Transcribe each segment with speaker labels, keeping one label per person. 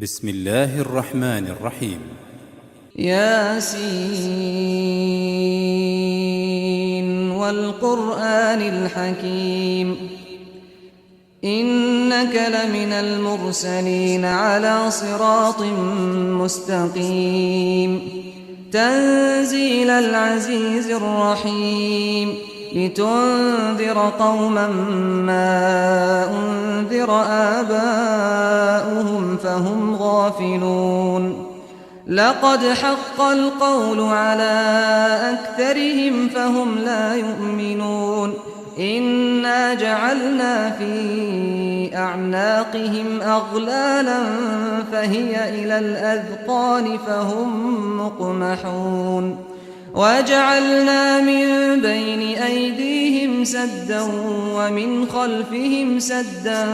Speaker 1: بسم الله الرحمن الرحيم.
Speaker 2: ياسين والقرآن الحكيم إنك لمن المرسلين على صراط مستقيم تنزيل العزيز الرحيم لتنذر قوما ما أنذر آباؤهم فهم غافلون لقد حق القول على أكثرهم فهم لا يؤمنون إنا جعلنا في أعناقهم أغلالا فهي إلى الأذقان فهم مقمحون وجعلنا من بين أيديهم سدا ومن خلفهم سدا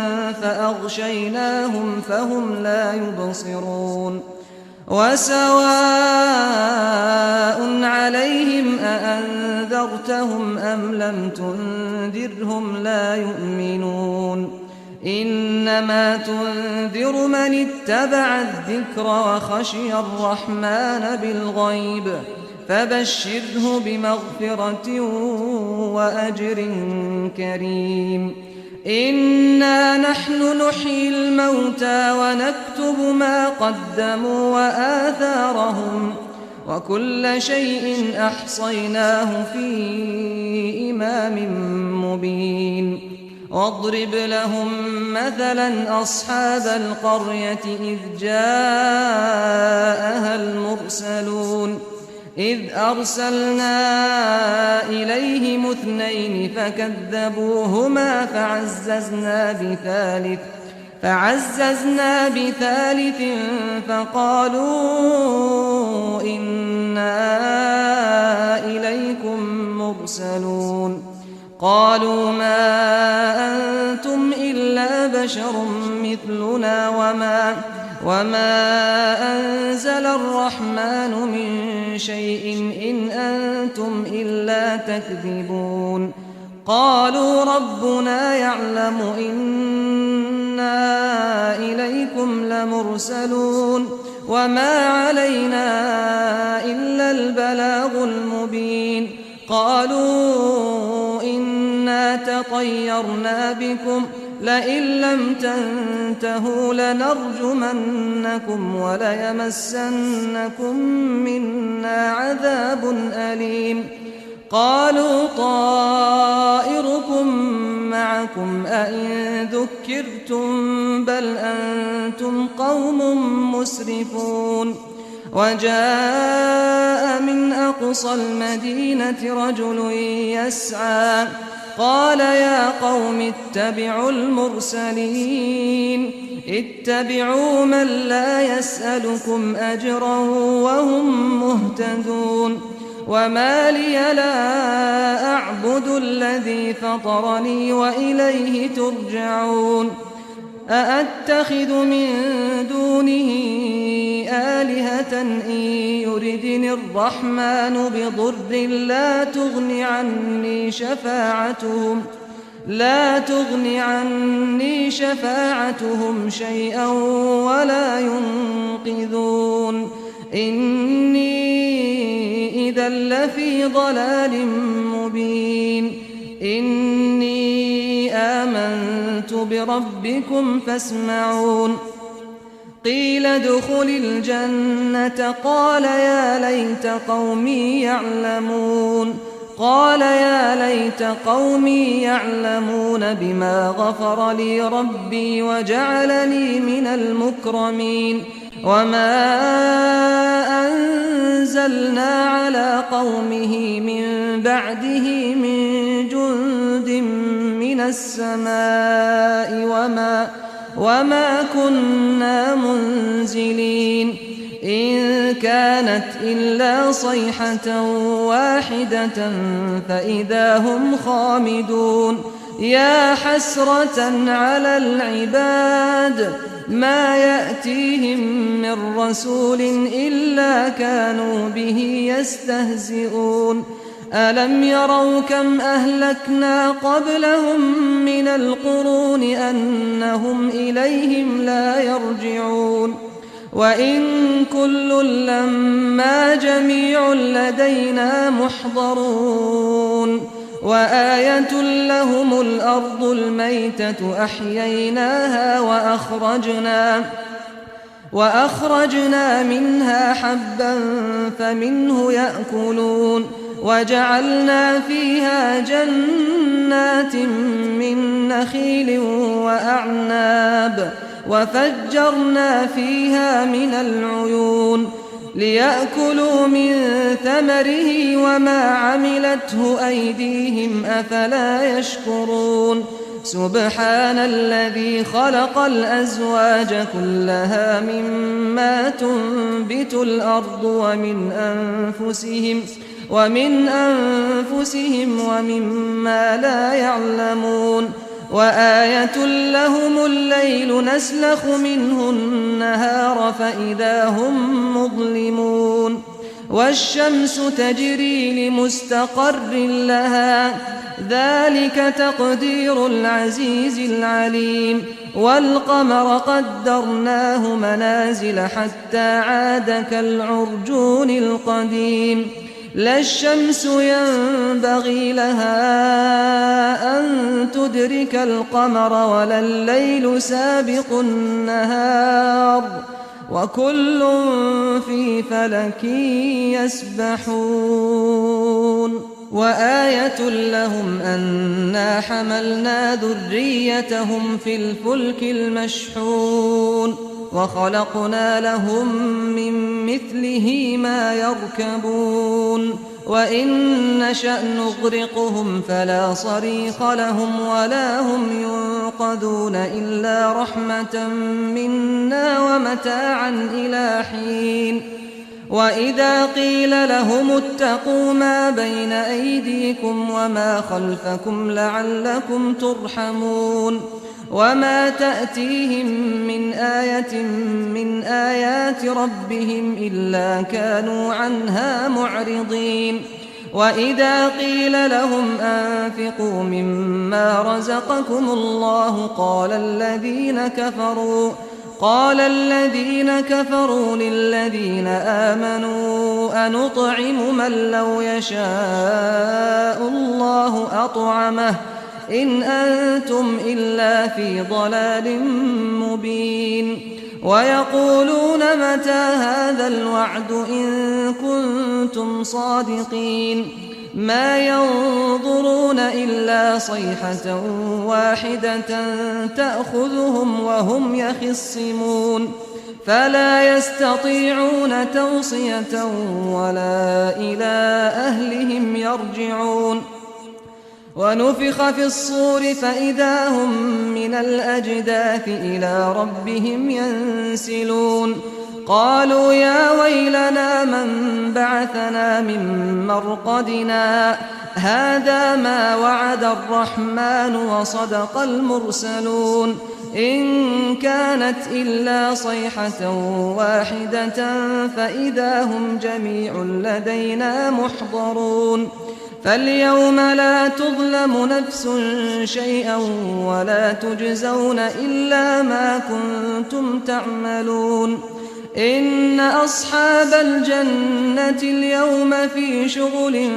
Speaker 2: فأغشيناهم فهم لا يبصرون وسواء عليهم أأنذرتهم أم لم تنذرهم لا يؤمنون إنما تنذر من اتبع الذكر وخشي الرحمن بالغيب فبشره بمغفرة وأجر كريم إنا نحن نحيي الموتى ونكتب ما قدموا وآثارهم وكل شيء أحصيناه في إمام مبين واضرب لهم مثلا أصحاب القرية إذ جاءها المرسلون إذ أرسلنا إليهم اثنين فكذبوهما فعززنا بثالث فقالوا إنا إليكم مرسلون قالوا ما أنتم إلا بشر مثلنا وما أنزل الرحمن من شيء إن أنتم إلا تكذبون قالوا ربنا يعلم إنا إليكم لمرسلون وما علينا إلا البلاغ المبين قالوا إنا تطيرنا بكم لئن لم تنتهوا لنرجمنكم وليمسنكم منا عذاب أليم قالوا طائركم معكم أئن ذكرتم بل أنتم قوم مسرفون وجاء من أقصى المدينة رجل يسعى قال يا قوم اتبعوا المرسلين اتبعوا من لا يسألكم أجرا وهم مهتدون وما لي لا أعبد الذي فطرني وإليه ترجعون أأتخذ من دونه آلهة إن يردني الرحمن بضر لا تغن عني شفاعتهم شيئا ولا ينقذون إني إذا لفي ضلال مبين إني آمنت بربكم فاسمعون قيل ادخل الجنة قال يا ليت قومي يعلمون بما غفر لي ربي وجعلني من المكرمين وما أنزلنا على قومه من بعده من جند من السماء وما كنا منزلين إن كانت إلا صيحة واحدة فإذا هم خامدون يا حسرة على العباد ما يأتيهم من رسول إلا كانوا به يستهزئون ألم يروا كم أهلكنا قبلهم من القرون أنهم إليهم لا يرجعون وإن كل لما جميع لدينا محضرون وآية لهم الأرض الميتة أحييناها وأخرجنا منها حبا فمنه يأكلون وجعلنا فيها جنات من نخيل وأعناب وفجرنا فيها من العيون ليأكلوا من ثمره وما عملته أيديهم أفلا يشكرون سبحان الذي خلق الأزواج كلها مما تنبت الأرض ومن أنفسهم ومما لا يعلمون وآية لهم الليل نسلخ منه النهار فإذا هم مظلمون والشمس تجري لمستقر لها ذلك تقدير العزيز العليم والقمر قدرناه منازل حتى عاد كالعرجون القديم لا الشمس ينبغي لها أن تدرك القمر ولا الليل سابق النهار وكل في فلك يسبحون وآية لهم أنا حملنا ذريتهم في الفلك المشحون وخلقنا لهم من مثله ما يركبون وإن نشأ نغرقهم فلا صريخ لهم ولا هم ينقذون إلا رحمة منا ومتاعا إلى حين وإذا قيل لهم اتقوا ما بين أيديكم وما خلفكم لعلكم ترحمون وما تأتيهم من آية من آيات ربهم إلا كانوا عنها معرضين وإذا قيل لهم أنفقوا مما رزقكم الله قال الذين كفروا للذين آمنوا أنطعم من لو يشاء الله أطعمه إن أنتم إلا في ضلال مبين ويقولون متى هذا الوعد إن كنتم صادقين ما ينظرون إلا صيحة واحدة تأخذهم وهم يخصمون فلا يستطيعون توصية ولا إلى أهلهم يرجعون ونفخ في الصور فإذا هم من الأجداث إلى ربهم ينسلون قالوا يا ويلنا من بعثنا من مرقدنا هذا ما وعد الرحمن وصدق المرسلون إن كانت إلا صيحة واحدة فإذا هم جميع لدينا محضرون فاليوم لا تظلم نفس شيئا ولا تجزون إلا ما كنتم تعملون إن أصحاب الجنة اليوم في شغل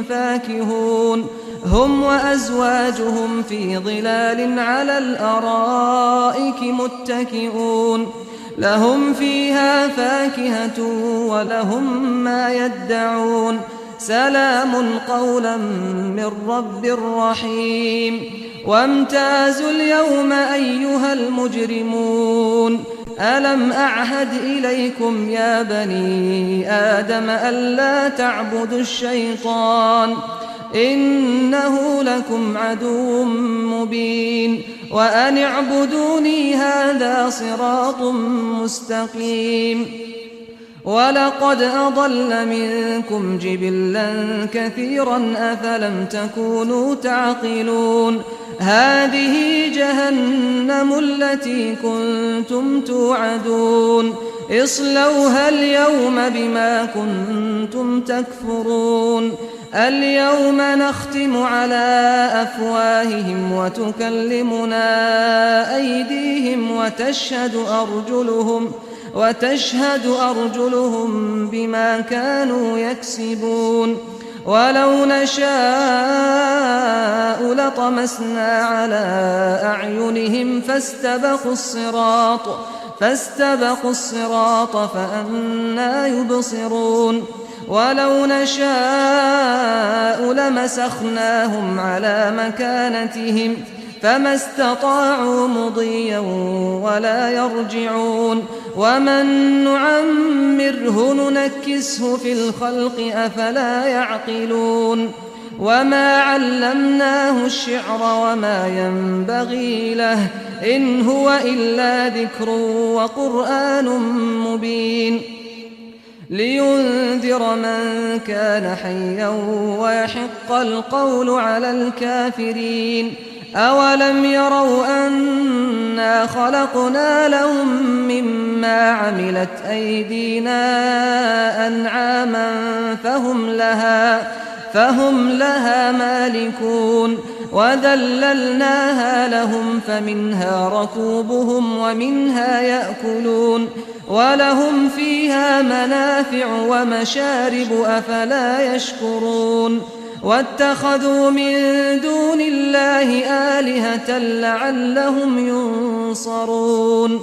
Speaker 2: فاكهون هم وأزواجهم في ظلال على الأرائك متكئون لهم فيها فاكهة ولهم ما يدعون سلام قولا من رب رحيم وامتازوا اليوم أيها المجرمون ألم أعهد إليكم يا بني آدم ألا تعبدوا الشيطان إنه لكم عدو مبين وأن اعبدوني هذا صراط مستقيم ولقد أضل منكم جبلا كثيرا أفلم تكونوا تعقلون هذه جهنم التي كنتم توعدون اصلوها اليوم بما كنتم تكفرون اليوم نختم على أفواههم وتكلمنا أيديهم وتشهد وتشهد أرجلهم بما كانوا يكسبون ولو نشاء لطمسنا على أعينهم فاستبقوا الصراط فأنى يبصرون ولو نشاء لمسخناهم على مكانتهم فما استطاعوا مضيا ولا يرجعون ومن نعمره ننكسه في الخلق أفلا يعقلون وما علمناه الشعر وما ينبغي له إن هو إلا ذكر وقرآن مبين لينذر من كان حيا ويحق القول على الكافرين أولم يروا أنا خلقنا لهم مما عملت أيدينا أنعاما فهم لها مالكون وذللناها لهم فمنها ركوبهم ومنها يأكلون ولهم فيها منافع ومشارب أفلا يشكرون واتخذوا من دون الله آلهة لعلهم ينصرون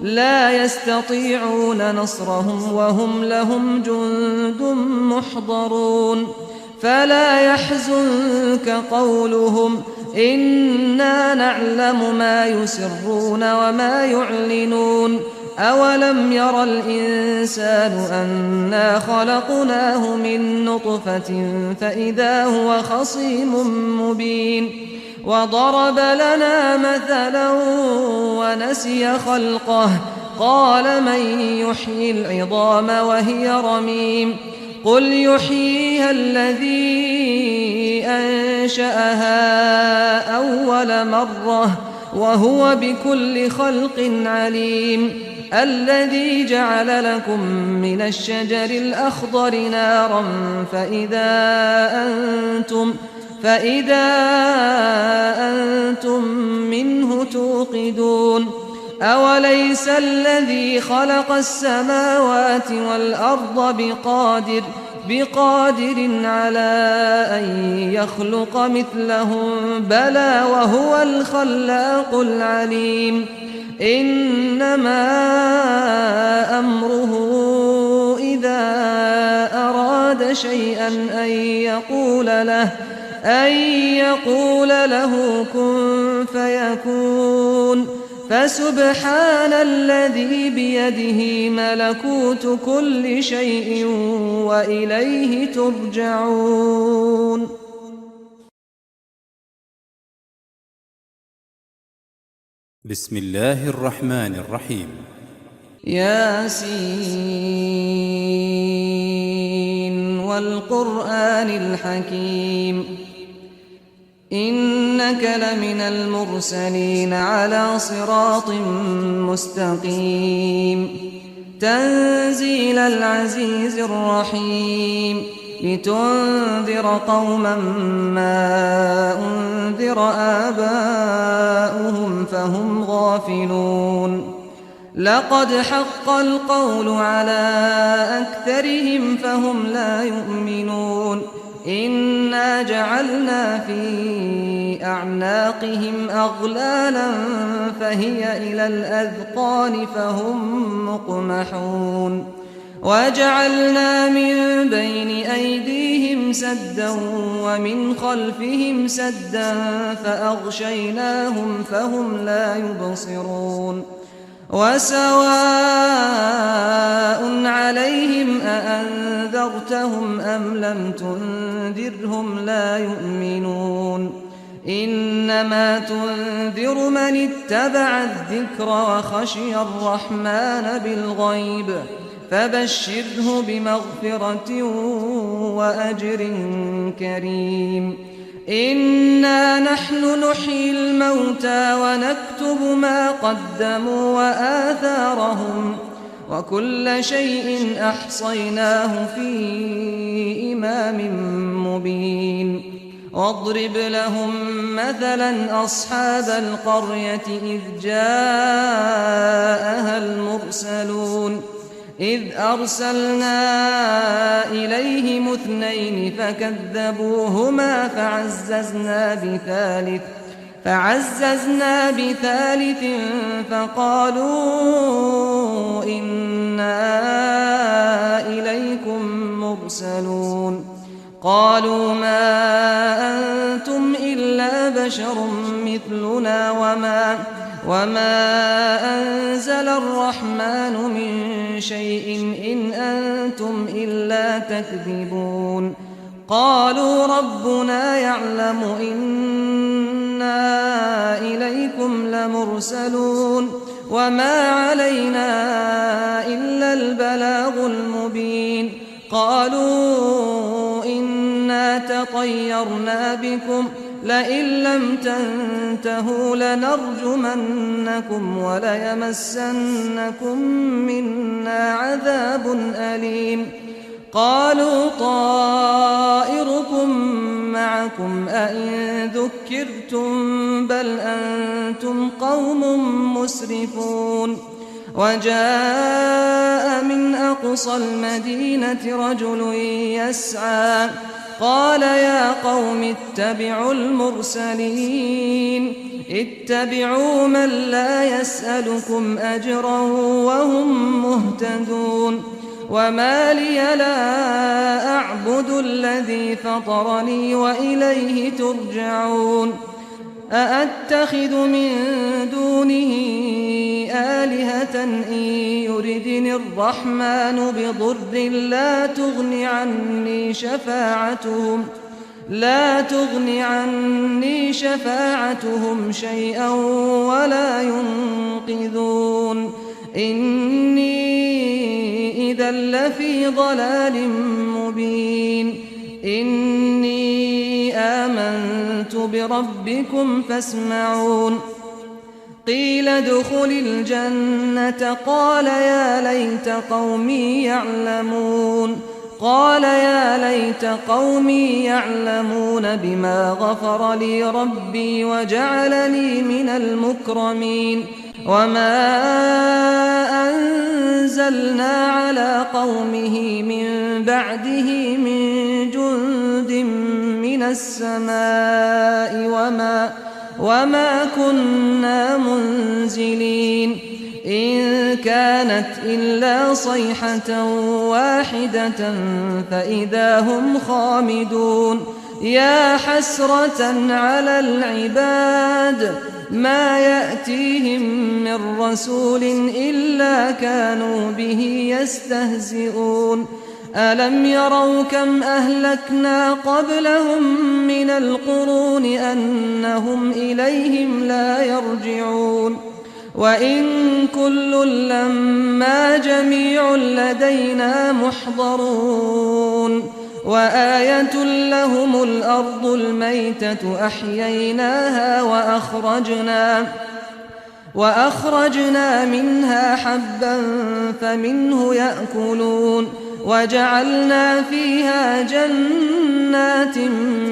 Speaker 2: لا يستطيعون نصرهم وهم لهم جند محضرون فلا يحزنك قولهم إنا نعلم ما يسرون وما يعلنون أولم ير الإنسان أنا خلقناه من نطفة فإذا هو خصيم مبين وضرب لنا مثلا ونسي خلقه قال من يحيي العظام وهي رميم قل يحييها الذي أنشأها أول مرة وهو بكل خلق عليم الذي جعل لكم من الشجر الأخضر نارا فإذا أنتم منه توقدون أوليس الذي خلق السماوات والأرض بقادر على أن يخلق مثلهم بلى وهو الخلاق العليم إنما أمره إذا أراد شيئا أن يقول له كن فيكون فسبحان الذي بيده ملكوت كل شيء وإليه ترجعون
Speaker 1: بسم الله الرحمن الرحيم
Speaker 2: ياسين والقرآن الحكيم إنك لمن المرسلين على صراط مستقيم تنزيل العزيز الرحيم لتنذر قوما ما أنذر آباؤهم فهم غافلون لقد حق القول على أكثرهم فهم لا يؤمنون إنا جعلنا في أعناقهم أغلالا فهي إلى الأذقان فهم مقمحون وجعلنا من بين أيديهم سدا ومن خلفهم سدا فأغشيناهم فهم لا يبصرون وسواء عليهم أأنذرتهم أم لم تنذرهم لا يؤمنون إنما تنذر من اتبع الذكر وخشي الرحمن بالغيب فبشره بمغفرة وأجر كريم إنا نحن نحيي الموتى ونكتب ما قدموا وآثارهم وكل شيء أحصيناه في إمام مبين واضرب لهم مثلا أصحاب القرية إذ جاءها المرسلون إذ أرسلنا إليهم 2 فكذبوهما فعززنا بثالث فقالوا إنا إليكم مرسلون قالوا ما أنتم إلا بشر مثلنا وما أنزل الرحمن من شيء إن أنتم إلا تكذبون قالوا ربنا يعلم إنا إليكم لمرسلون وما علينا إلا البلاغ المبين قالوا إنا تطيرنا بكم لئن لم تنتهوا لنرجمنكم وليمسنكم منا عذاب أليم قالوا طائركم معكم أئن ذكرتم بل أنتم قوم مسرفون وجاء من أقصى المدينة رجل يسعى قال يا قوم اتبعوا المرسلين اتبعوا من لا يسألكم أجرا وهم مهتدون وما لي لا أعبد الذي فطرني وإليه ترجعون أأتخذ من دونه آلهة إن يردني الرحمن بضر لا تغن عني شفاعتهم شيئا ولا ينقذون إني إذا لفي ضلال مبين إني آمنت بربكم فاسمعون قيل ادخل الجنة قال يا ليت قومي يعلمون بما غفر لي ربي وجعلني من المكرمين وما أنزلنا على قومه من بعده من جند من السماء وما كنا منزلين إن كانت إلا صيحة واحدة فإذا هم خامدون يا حسرة على العباد ما يأتيهم من رسول إلا كانوا به يستهزئون ألم يروا كم أهلكنا قبلهم من القرون أنهم إليهم لا يرجعون وإن كل لما جميع لدينا محضرون وآية لهم الأرض الميتة أحييناها وأخرجنا منها حبا فمنه يأكلون وجعلنا فيها جنات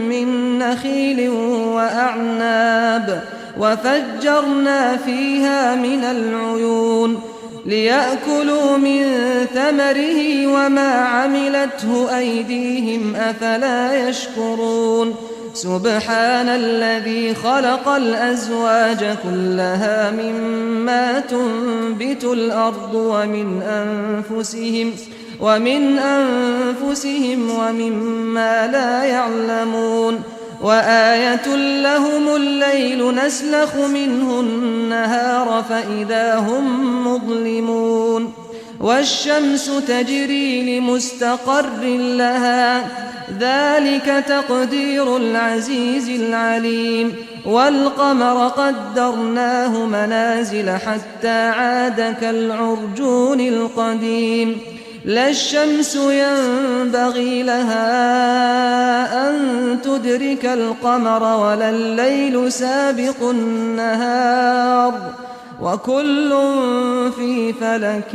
Speaker 2: من نخيل وأعناب وفجرنا فيها من العيون ليأكلوا من ثمره وما عملته أيديهم أفلا يشكرون سبحان الذي خلق الأزواج كلها مما تنبت الأرض ومن أنفسهم ومما لا يعلمون وآية لهم الليل نسلخ منه النهار فإذا هم مظلمون والشمس تجري لمستقر لها ذلك تقدير العزيز العليم والقمر قدرناه منازل حتى عاد كالعرجون القديم لا الشمس ينبغي لها أن تدرك القمر ولا الليل سابق النهار وكل في فلك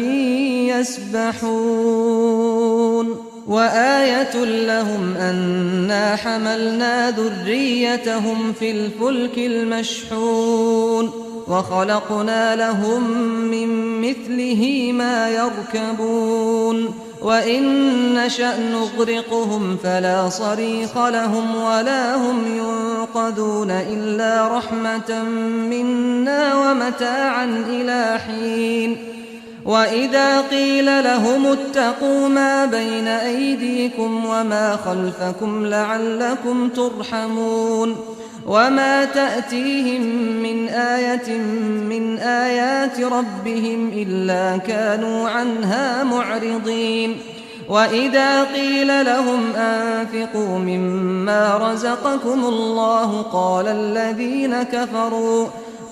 Speaker 2: يسبحون وآية لهم أنا حملنا ذريتهم في الفلك المشحون وخلقنا لهم من مثله ما يركبون وإن نشأ نغرقهم فلا صريخ لهم ولا هم ينقذون إلا رحمة منا ومتاعا إلى حين وإذا قيل لهم اتقوا ما بين أيديكم وما خلفكم لعلكم ترحمون وما تأتيهم من آية من آيات ربهم إلا كانوا عنها معرضين وإذا قيل لهم أنفقوا مما رزقكم الله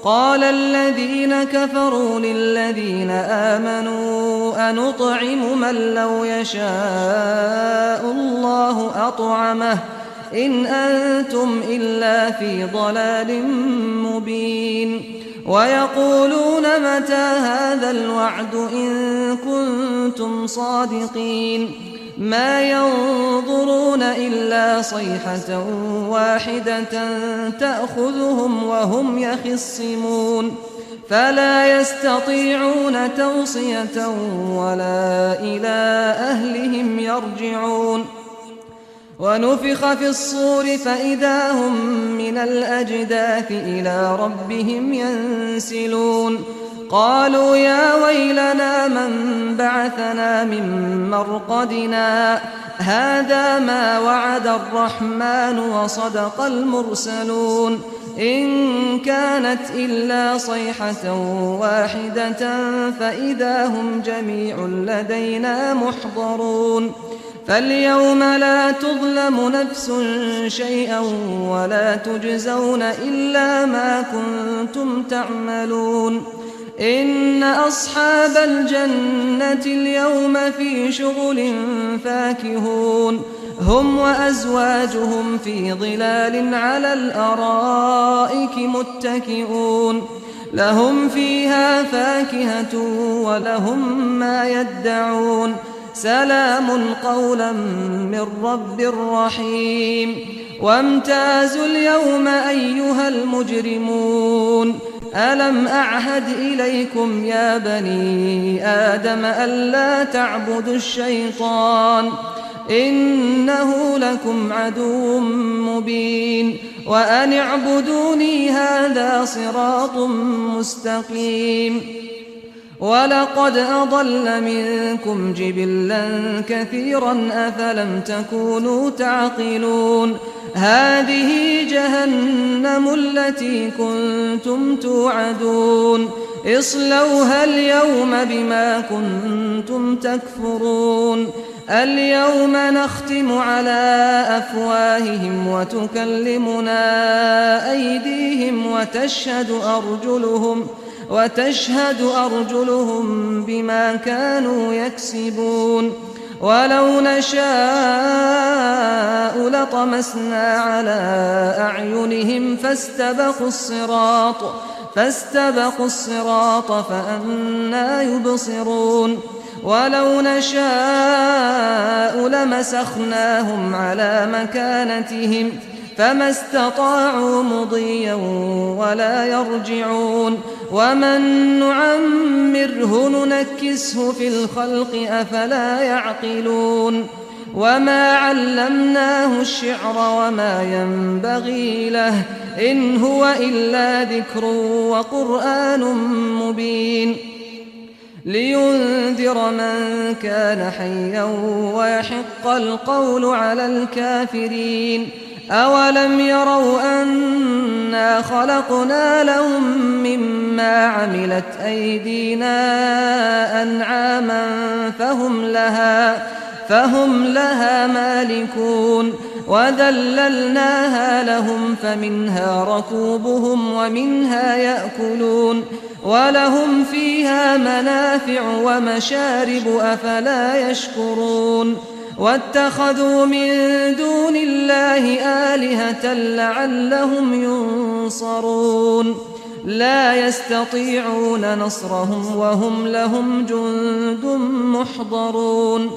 Speaker 2: قال الذين كفروا للذين آمنوا أنطعم من لو يشاء الله أطعمه إن أنتم إلا في ضلال مبين ويقولون متى هذا الوعد إن كنتم صادقين ما ينظرون إلا صيحة واحدة تأخذهم وهم يخصمون فلا يستطيعون توصية ولا إلى أهلهم يرجعون ونفخ في الصور فإذا هم من الأجداث إلى ربهم ينسلون قالوا يا ويلنا من بعثنا من مرقدنا هذا ما وعد الرحمن وصدق المرسلون إن كانت إلا صيحة واحدة فإذا هم جميع لدينا محضرون فاليوم لا تظلم نفس شيئا ولا تجزون إلا ما كنتم تعملون إن أصحاب الجنة اليوم في شغل فاكهون هم وأزواجهم في ظلال على الأرائك متكئون لهم فيها فاكهة ولهم ما يدعون سلام قولا من رب رحيم وامتازوا اليوم أيها المجرمون ألم أعهد إليكم يا بني آدم ألا تعبدوا الشيطان إنه لكم عدو مبين وأن اعبدوني هذا صراط مستقيم ولقد أضل منكم جبلا كثيرا أفلم تكونوا تعقلون هذه جهنم التي كنتم توعدون اصلوها اليوم بما كنتم تكفرون اليوم نختم على أفواههم وتكلمنا أيديهم وتشهد أرجلهم بما كانوا يكسبون ولو نشاء لطمسنا على أعينهم فاستبقوا الصراط فأنى يبصرون ولو نشاء لمسخناهم على مكانتهم فما استطاعوا مضيا ولا يرجعون ومن نعمره ننكسه في الخلق أفلا يعقلون وما علمناه الشعر وما ينبغي له إن هو إلا ذكر وقرآن مبين لينذر من كان حيا ويحق القول على الكافرين أولم يروا أنا خلقنا لهم مما عملت أيدينا أنعاما فهم لها مالكون وذللناها لهم فمنها ركوبهم ومنها يأكلون ولهم فيها منافع ومشارب أفلا يشكرون واتخذوا من دون الله آلهة لعلهم ينصرون لا يستطيعون نصرهم وهم لهم جند محضرون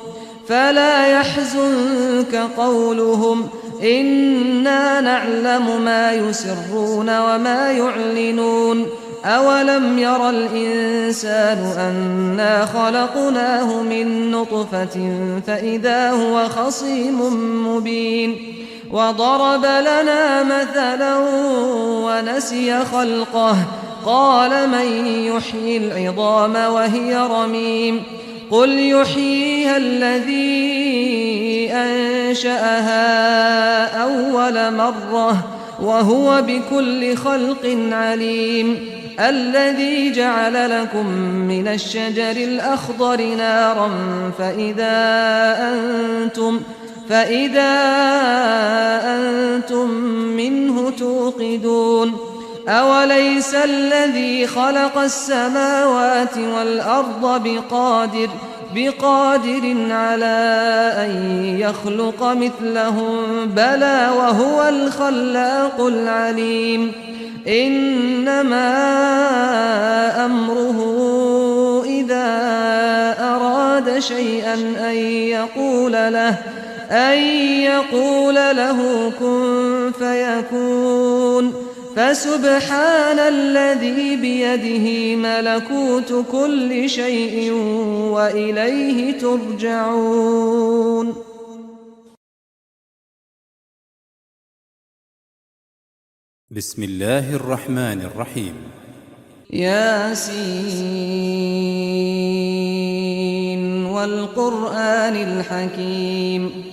Speaker 2: فلا يحزنك قولهم إنا نعلم ما يسرون وما يعلنون أولم ير الإنسان أنا خلقناه من نطفة فإذا هو خصيم مبين وضرب لنا مثلا ونسي خلقه قال من يحيي العظام وهي رميم قل يحييها الذي أنشأها أول مرة وهو بكل خلق عليم الذي جعل لكم من الشجر الأخضر نارا فإذا أنتم منه توقدون أوليس الذي خلق السماوات والأرض بقادر على أن يخلق مثلهم بلى وهو الخلاق العليم إنما أمره إذا أراد شيئا أن يقول له كن فيكون فسبحان الذي بيده ملكوت كل شيء وإليه ترجعون.
Speaker 1: بسم الله الرحمن الرحيم.
Speaker 2: ياسين والقرآن الحكيم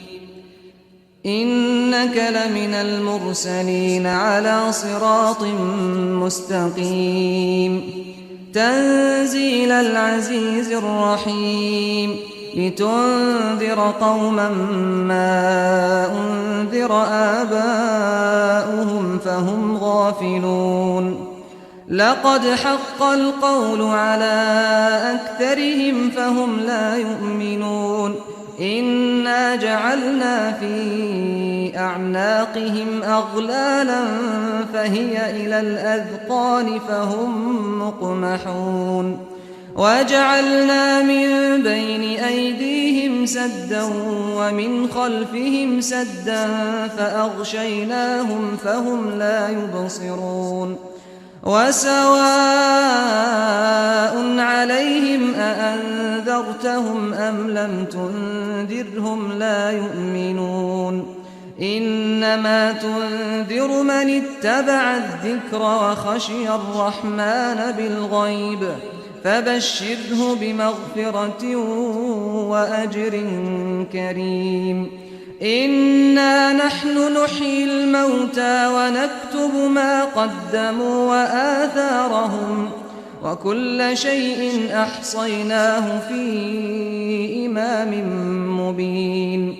Speaker 2: إنك لمن المرسلين على صراط مستقيم تنزيل العزيز الرحيم لتنذر قوما ما أنذر آباؤهم فهم غافلون لقد حق القول على أكثرهم فهم لا يؤمنون إنا جعلنا في أعناقهم أغلالا فهي إلى الأذقان فهم مقمحون وجعلنا من بين أيديهم سدا ومن خلفهم سدا فأغشيناهم فهم لا يبصرون وسواء عليهم أأنذرتهم أم لم تنذرهم لا يؤمنون إنما تنذر من اتبع الذكر وخشي الرحمن بالغيب فبشره بمغفرة وأجر كريم إنا نحن نحيي الموتى ونكتب ما قدموا وآثارهم وكل شيء أحصيناه في إمام مبين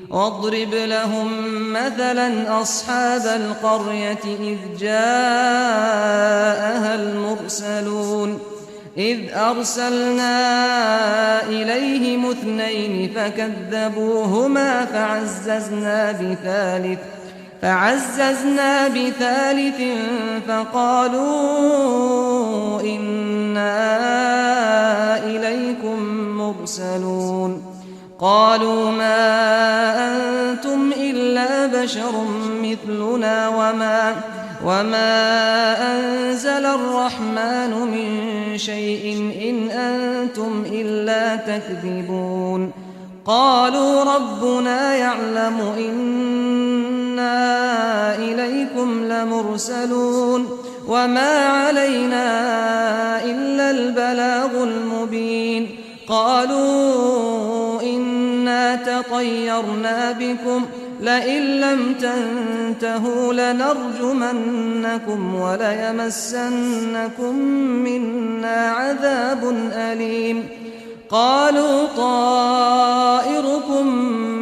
Speaker 2: واضرب لهم مثلا أصحاب القرية إذ جاءها المرسلون إذ أرسلنا إليهم اثنين فكذبوهما فعززنا بثالث فقالوا إنا إليكم مرسلون قالوا ما أنتم إلا بشر مثلنا وما أنزل الرحمن من شيء إن أنتم إلا تكذبون قالوا ربنا يعلم إنا إليكم لمرسلون وما علينا إلا البلاغ المبين قالوا إنا تطيرنا بكم لئن لم تنتهوا لنرجمنكم وليمسنكم منا عذاب أليم قالوا طائركم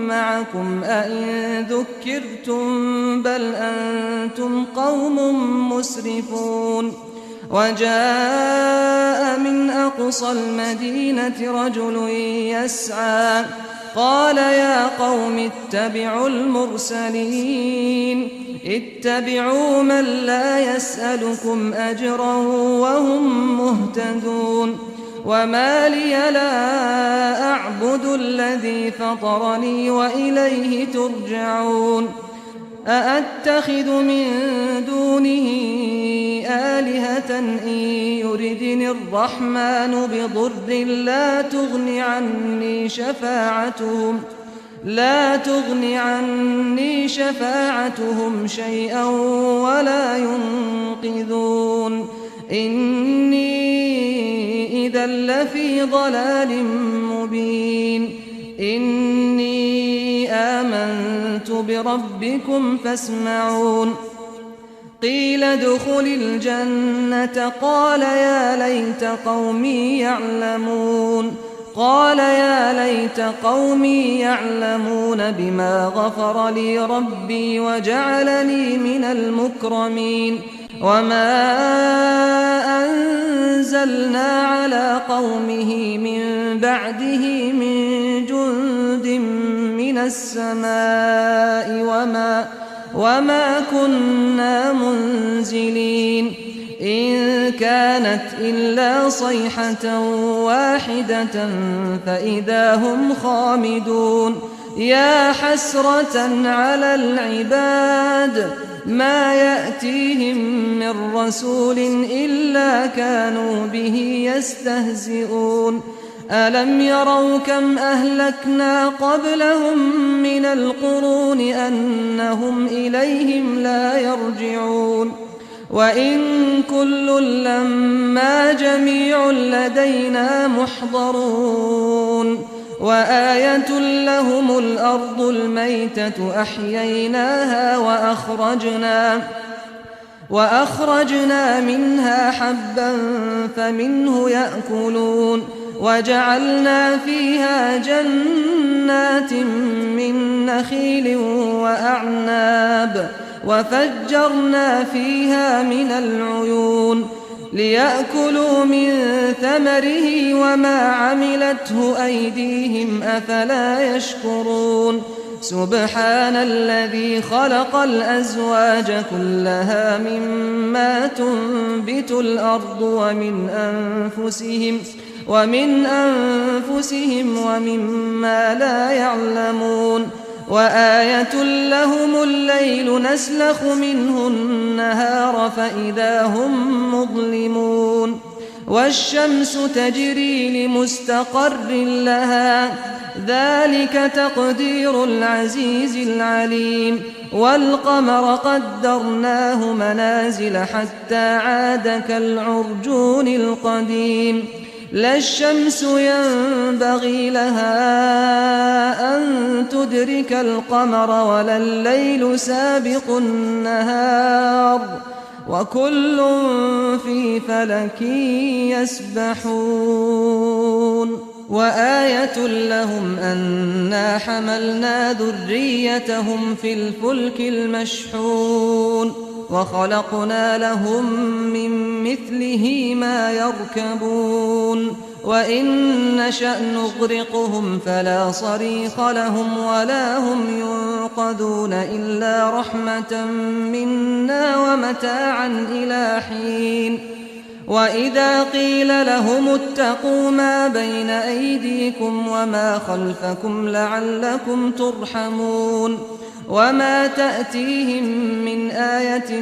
Speaker 2: معكم أئن ذكرتم بل أنتم قوم مسرفون وجاء من أقصى المدينة رجل يسعى قال يا قوم اتبعوا المرسلين اتبعوا من لا يسألكم أجرا وهم مهتدون وما لي لا أعبد الذي فطرني وإليه ترجعون أأتخذ من دونه آلهة إن يردني الرحمن بضر لا تغن عني شفاعتهم شيئا ولا ينقذون إني إذا لفي ضلال مبين إني آمنت بربكم فاسمعون قيل ادخل الجنة قال يا ليت قومي يعلمون بما غفر لي ربي وجعلني من المكرمين وما أنزلنا على قومه من بعده من جند من السماء وما كنا منزلين إن كانت إلا صيحة واحدة فإذا هم خامدون يا حسرة على العباد ما يأتيهم من رسول إلا كانوا به يستهزئون ألم يروا كم أهلكنا قبلهم من القرون أنهم إليهم لا يرجعون وإن كل لما جميع لدينا محضرون وآية لهم الأرض الميتة أحييناها وأخرجنا منها حبا فمنه يأكلون وجعلنا فيها جنات من نخيل وأعناب وفجرنا فيها من العيون ليأكلوا من ثمره وما عملته أيديهم أفلا يشكرون سبحان الذي خلق الأزواج كلها مما تنبت الأرض ومن أنفسهم ومما لا يعلمون وآية لهم الليل نسلخ منه النهار فإذا هم مظلمون والشمس تجري لمستقر لها ذلك تقدير العزيز العليم والقمر قدرناه منازل حتى عاد كالعرجون القديم لا الشمس ينبغي لها أن تدرك القمر ولا الليل سابق النهار وكل في فلك يسبحون وآية لهم أنا حملنا ذريتهم في الفلك المشحون وخلقنا لهم من مثله ما يركبون وإن نشأ نغرقهم فلا صريخ لهم ولا هم ينقذون إلا رحمة منا ومتاعا إلى حين وإذا قيل لهم اتقوا ما بين أيديكم وما خلفكم لعلكم ترحمون وما تأتيهم من آية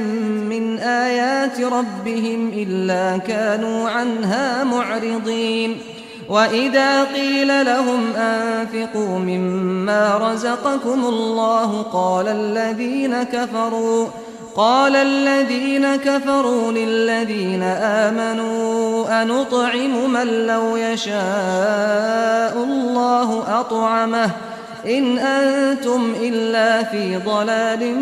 Speaker 2: من آيات ربهم إلا كانوا عنها معرضين وإذا قيل لهم أنفقوا مما رزقكم الله قال الذين كفروا للذين آمنوا أنطعم من لو يشاء الله أطعمه إن أنتم إلا في ضلال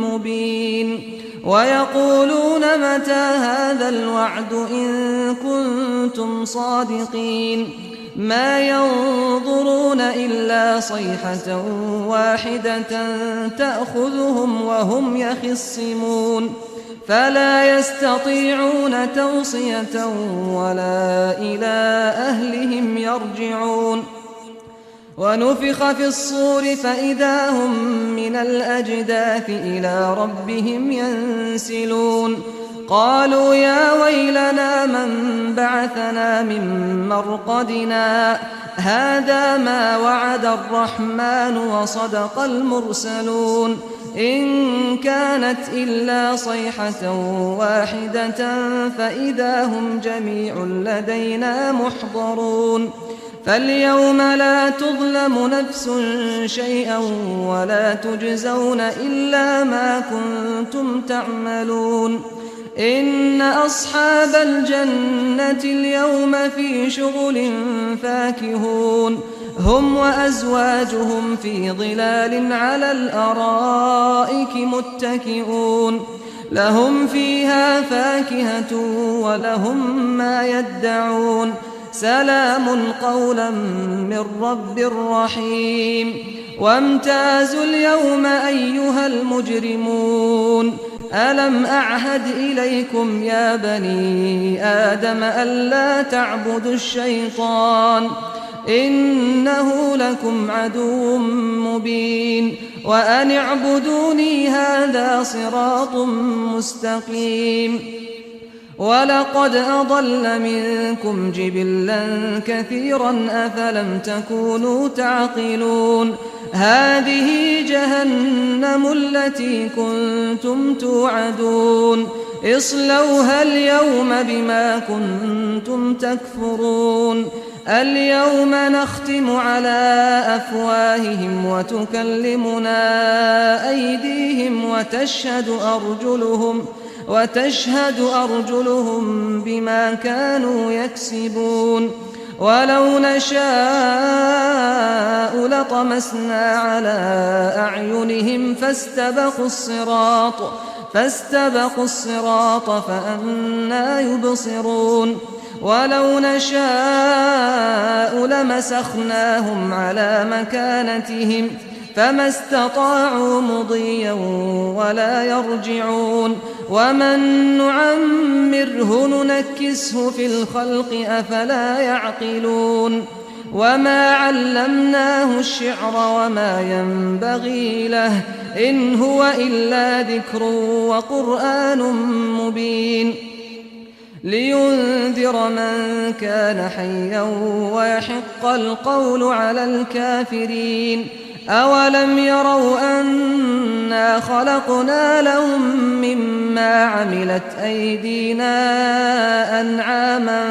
Speaker 2: مبين ويقولون متى هذا الوعد إن كنتم صادقين ما ينظرون إلا صيحة واحدة تأخذهم وهم يخصمون فلا يستطيعون توصية ولا إلى أهلهم يرجعون ونفخ في الصور فإذا هم من الأجداث إلى ربهم ينسلون قالوا يا ويلنا من بعثنا من مرقدنا هذا ما وعد الرحمن وصدق المرسلون إن كانت إلا صيحة واحدة فإذا هم جميع لدينا محضرون فاليوم لا تظلم نفس شيئا ولا تجزون إلا ما كنتم تعملون إن أصحاب الجنة اليوم في شغل فاكهون هم وأزواجهم في ظلال على الأرائك متكئون لهم فيها فاكهة ولهم ما يدعون سلام قولا من رب رحيم وامتازوا اليوم أيها المجرمون ألم أعهد إليكم يا بني آدم ألا تعبدوا الشيطان إنه لكم عدو مبين وأن اعبدوني هذا صراط مستقيم ولقد أضل منكم جبلا كثيرا أفلم تكونوا تعقلون هذه جهنم التي كنتم توعدون اصلوها اليوم بما كنتم تكفرون اليوم نختم على أفواههم وتكلمنا أيديهم وتشهد أرجلهم بما كانوا يكسبون ولو نشاء لطمسنا على أعينهم فاستبقوا الصراط فأنى يبصرون ولو نشاء لمسخناهم على مكانتهم فما استطاعوا مضيا ولا يرجعون ومن نعمره ننكسه في الخلق أفلا يعقلون وما علمناه الشعر وما ينبغي له إن هو إلا ذكر وقرآن مبين لينذر من كان حيا ويحق القول على الكافرين أولم يروا أنا خلقنا لهم مما عملت أيدينا أنعاما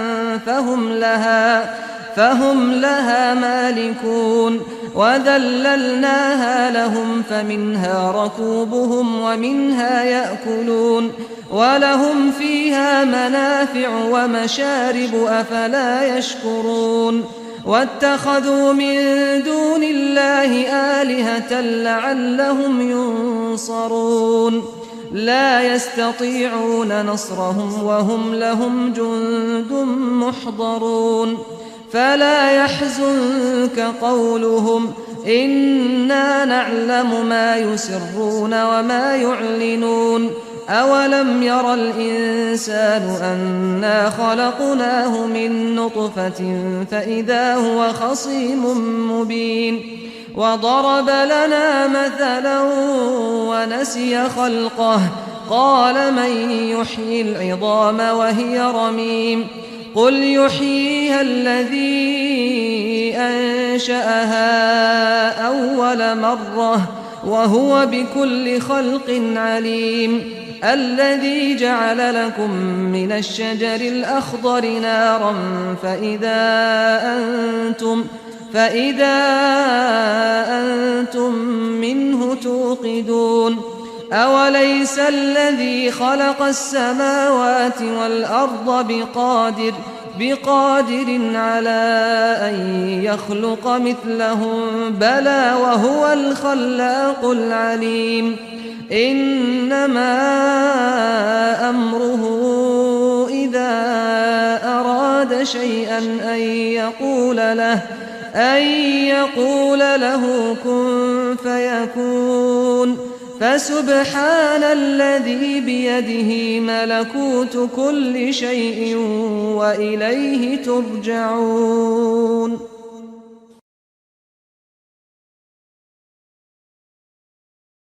Speaker 2: فهم لها مالكون وذللناها لهم فمنها ركوبهم ومنها يأكلون ولهم فيها منافع ومشارب أفلا يشكرون واتخذوا من دون الله آلهة لعلهم ينصرون لا يستطيعون نصرهم وهم لهم جند محضرون فلا يحزنك قولهم إنا نعلم ما يسرون وما يعلنون أولم ير الإنسان أنا خلقناه من نطفة فإذا هو خصيم مبين وضرب لنا مثلا ونسي خلقه قال من يحيي العظام وهي رميم قل يحييها الذي أنشأها أول مرة وهو بكل خلق عليم الذي جعل لكم من الشجر الأخضر نارا فإذا أنتم منه توقدون أوليس الذي خلق السماوات والأرض بقادر على أن يخلق مثلهم بلى وهو الخلاق العليم إنما أمره إذا أراد شيئا أن يقول له كن فيكون فسبحان الذي بيده ملكوت كل شيء وإليه ترجعون.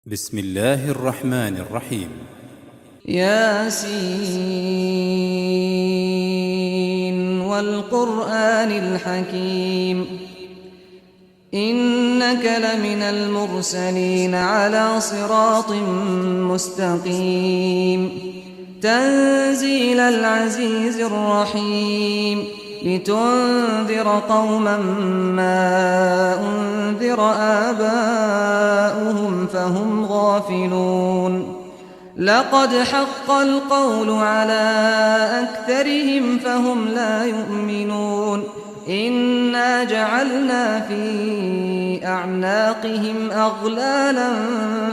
Speaker 1: بسم الله الرحمن الرحيم.
Speaker 2: ياسين والقرآن الحكيم إنك لمن المرسلين على صراط مستقيم تنزيل العزيز الرحيم لتنذر قوما ما أنذر آباؤهم فهم غافلون لقد حق القول على أكثرهم فهم لا يؤمنون إنا جعلنا في أعناقهم أغلالا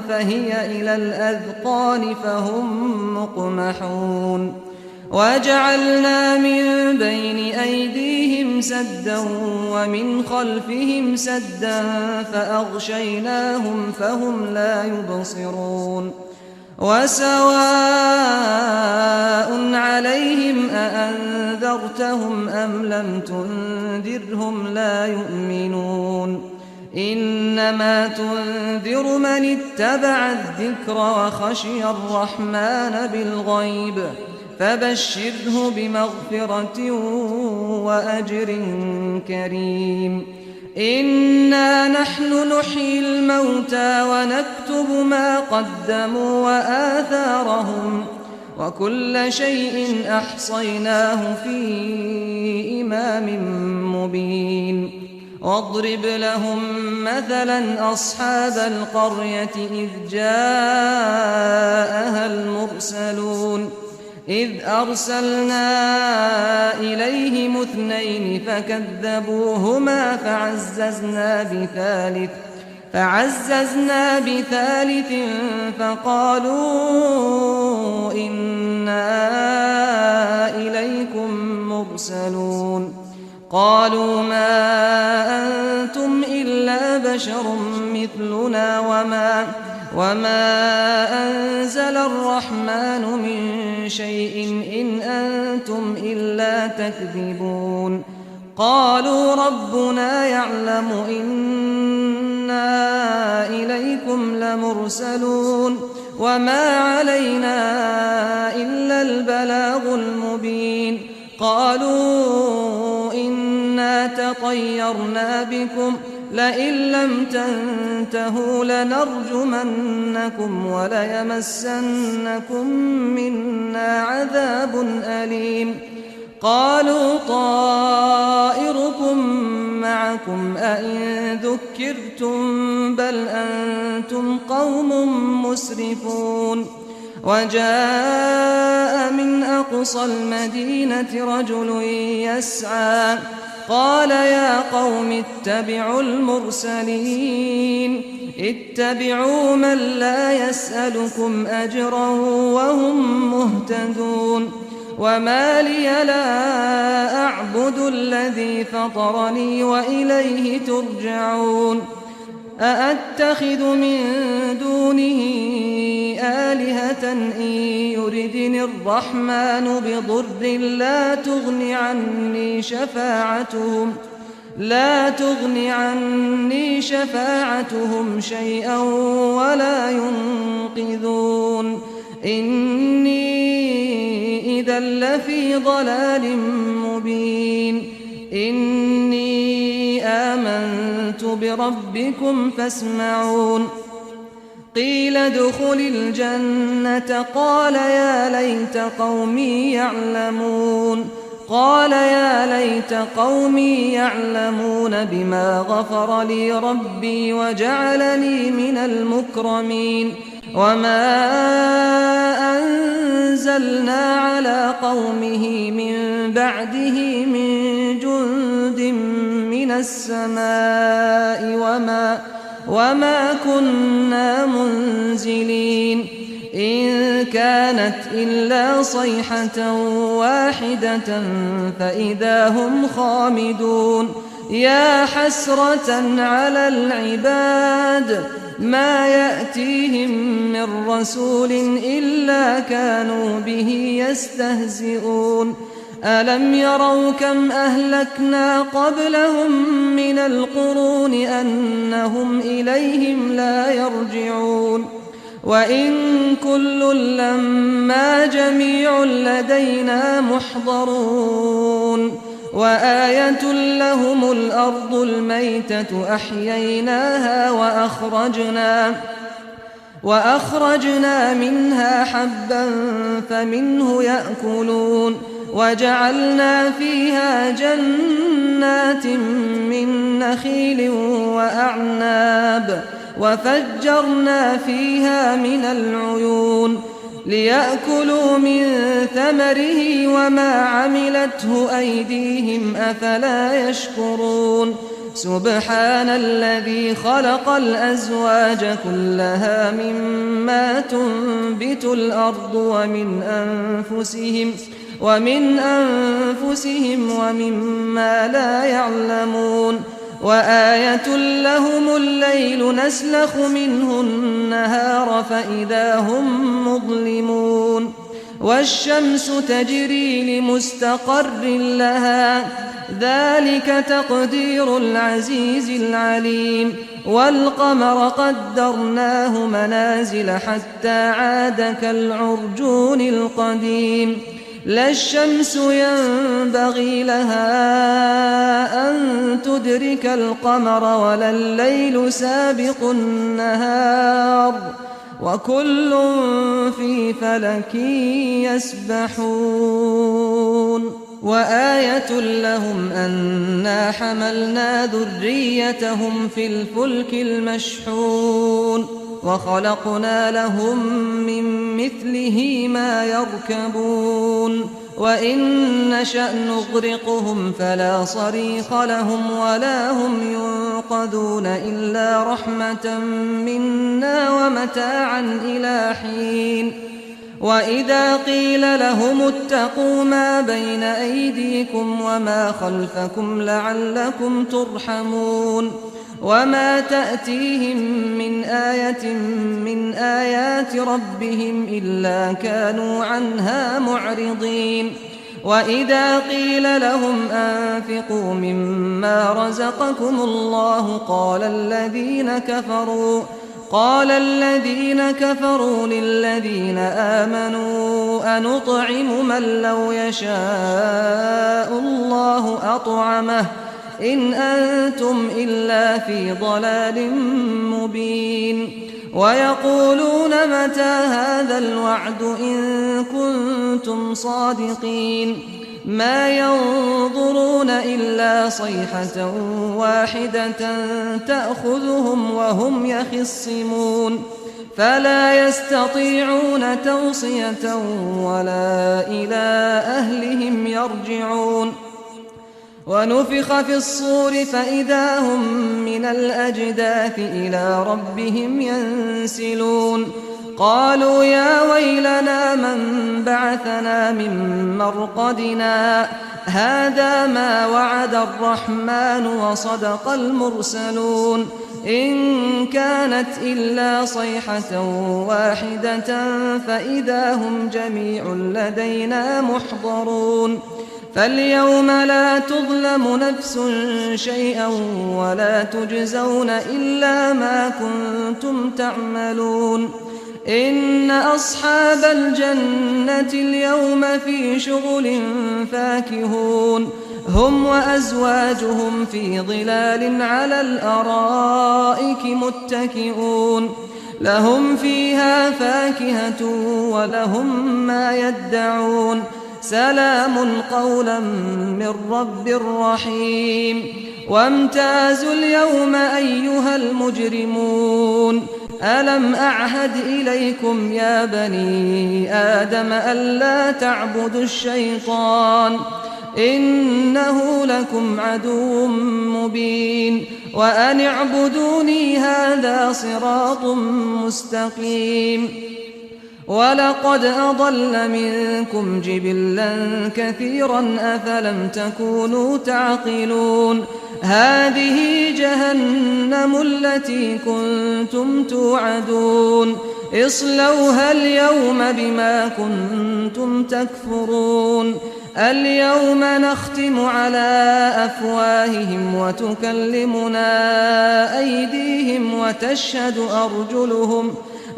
Speaker 2: فهي إلى الأذقان فهم مقمحون وجعلنا من بين أيديهم سدا ومن خلفهم سدا فأغشيناهم فهم لا يبصرون وسواء عليهم أأنذرتهم أم لم تنذرهم لا يؤمنون إنما تنذر من اتبع الذكر وخشي الرحمن بالغيب فبشره بمغفرة وأجر كريم إنا نحن نحيي الموتى ونكتب ما قدموا وآثارهم وكل شيء أحصيناه في إمام مبين واضرب لهم مثلا أصحاب القرية إذ جاءها المرسلون إذ أرسلنا إليهم اثنين فكذبوهما فعززنا بثالث فقالوا إنا إليكم مرسلون قالوا ما أنتم إلا بشر مثلنا وما أنزل الرحمن من شيء إن أنتم إلا تكذبون قالوا ربنا يعلم إنا إليكم لمرسلون وما علينا إلا البلاغ المبين قالوا إنا تطيرنا بكم لئن لم تنتهوا لنرجمنكم وليمسنكم منا عذاب أليم قالوا طائركم معكم أئن ذكرتم بل أنتم قوم مسرفون وجاء من أقصى المدينة رجل يسعى قال يا قوم اتبعوا المرسلين اتبعوا من لا يسألكم أجرا وهم مهتدون وما لي لا أعبد الذي فطرني وإليه ترجعون أأتخذ من دونه آلهة إن يردني الرحمن بضر لا تغن عني شفاعتهم شيئا ولا ينقذون إني إذا لفي ضلال مبين إني آمنت بربكم فاسمعون قيل ادخل الجنة قال يا ليت قومي يعلمون بما غفر لي ربي وجعلني من المكرمين وما أنزلنا على قومه من بعده من جند من السماء وما كنا منزلين إن كانت إلا صيحة واحدة فإذا هم خامدون يا حسرة على العباد ما يأتيهم من رسول إلا كانوا به يستهزئون ألم يروا كم أهلكنا قبلهم من القرون أنهم إليهم لا يرجعون وإن كل لما جميع لدينا محضرون وآية لهم الأرض الميتة أحييناها وأخرجنا منها حبا فمنه يأكلون وجعلنا فيها جنات من نخيل وأعناب وفجرنا فيها من العيون ليأكلوا من ثمره وما عملته أيديهم أفلا يشكرون سبحان الذي خلق الأزواج كلها مما تنبت الأرض ومن أنفسهم ومما لا يعلمون وآية لهم الليل نسلخ منه النهار فإذا هم مظلمون والشمس تجري لمستقر لها ذلك تقدير العزيز العليم والقمر قدرناه منازل حتى عاد كالعرجون القديم لا الشمس ينبغي لها أن تدرك القمر ولا الليل سابق النهار وكل في فلك يسبحون وآية لهم أنا حملنا ذريتهم في الفلك المشحون وخلقنا لهم من مثله ما يركبون وإن نشأ نغرقهم فلا صريخ لهم ولا هم ينقذون إلا رحمة منا ومتاعا إلى حين وإذا قيل لهم اتقوا ما بين أيديكم وما خلفكم لعلكم ترحمون وما تأتيهم من آية من آيات ربهم إلا كانوا عنها معرضين وإذا قيل لهم أنفقوا مما رزقكم الله قال الذين كفروا للذين آمنوا أنطعم من لو يشاء الله أطعمه إن أنتم إلا في ضلال مبين ويقولون متى هذا الوعد إن كنتم صادقين ما ينظرون إلا صيحة واحدة تأخذهم وهم يخصمون فلا يستطيعون توصية ولا إلى أهلهم يرجعون ونفخ في الصور فإذا هم من الأجداث إلى ربهم ينسلون قالوا يا ويلنا من بعثنا من مرقدنا هذا ما وعد الرحمن وصدق المرسلون إن كانت إلا صيحة واحدة فإذا هم جميع لدينا محضرون فاليوم لا تظلم نفس شيئا ولا تجزون إلا ما كنتم تعملون إن أصحاب الجنة اليوم في شغل فاكهون هم وأزواجهم في ظلال على الأرائك متكئون لهم فيها فاكهة ولهم ما يدعون سلام قولا من رب رحيم وامتازوا اليوم أيها المجرمون ألم أعهد إليكم يا بني آدم ألا تعبدوا الشيطان إنه لكم عدو مبين وأن اعبدوني هذا صراط مستقيم ولقد أضل منكم جبلا كثيرا أفلم تكونوا تعقلون هذه جهنم التي كنتم توعدون اصلوها اليوم بما كنتم تكفرون اليوم نختم على أفواههم وتكلمنا أيديهم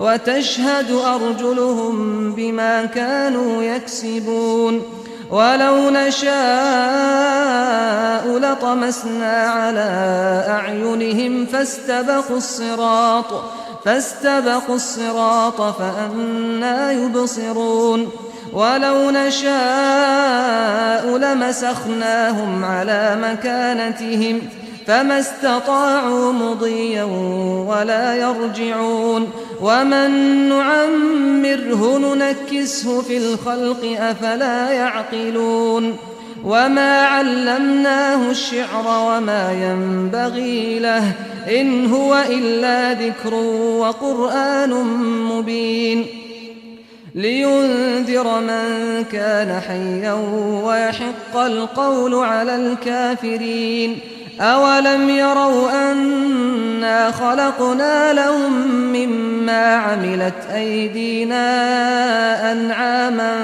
Speaker 2: وتشهد أرجلهم بما كانوا يكسبون ولو نشاء لطمسنا على أعينهم فاستبقوا الصراط فأنى يبصرون ولو نشاء لمسخناهم على مكانتهم فما استطاعوا مضيا ولا يرجعون ومن نعمره ننكسه في الخلق أفلا يعقلون وما علمناه الشعر وما ينبغي له إن هو إلا ذكر وقرآن مبين لينذر من كان حيا ويحق القول على الكافرين أولم يروا أنا خلقنا لهم مما عملت أيدينا أنعاما